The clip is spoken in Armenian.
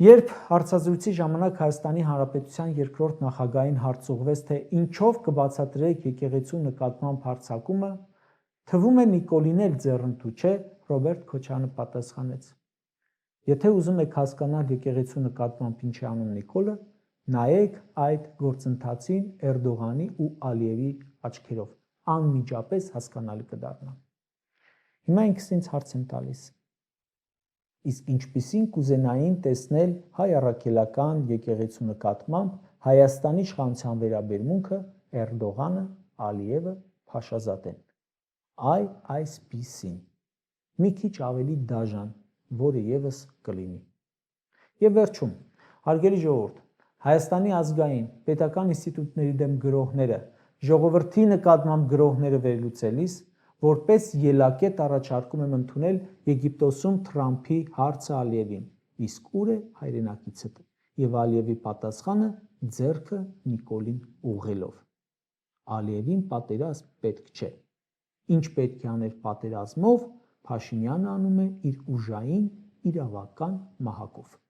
Երբ հարցազրույցի ժամանակ Հայաստանի Հանրապետության երկրորդ նախագահին հարց ուղղվեց, թե ինչով կբացատրեք եկեղեցու նկատմամբ հարձակումը, թվում է Նիկոլին էլ ձեռնտու չէ, Ռոբերտ Քոչարյանը պատասխանեց. Եթե ուզում եք հասկանալ եկեղեցու նկատմամբ ինչ է անում Նիկոլը, նայեք այդ գործընթացին Էրդողանի ու Ալիևի աչքերով, անմիջապես հասկանալի կդառնա։ Հիմա ինքս ինձ հարց եմ տալիս. իսկ ինչպիսին կուզենային տեսնել հայ առաքելական եկեղեցու նկատմամբ Հայաստանի իշխանության վերաբերմունքը Էրդողանը, Ալիևը, Փաշազադեն։ Այսպիսին, մի քիչ ավելի դաժան, որը ևս կլինի։ Եվ վերջում, հարգելի ժողովուրդ, Հայաստանի ազգային պետական ինստիտուտների դեմ գրոհները, ժողովրդի նկատմամբ գրոհները վերլուծելիս, որպես ելակետ առաջարկում եմ ընդունել Եգիպտոսում Թրամփի հարցը Ալիևին, իսկ ուր է հայրենակիցդ, եւ Ալիևի պատասխանը ձեռքը Նիկոլին ուղղելով։ Ալիևին պատերազմ պետք չէ։ Ինչ պետք է աներ պատերազմով, Փաշինյանը անում է իր ուժային իրավական մահակով։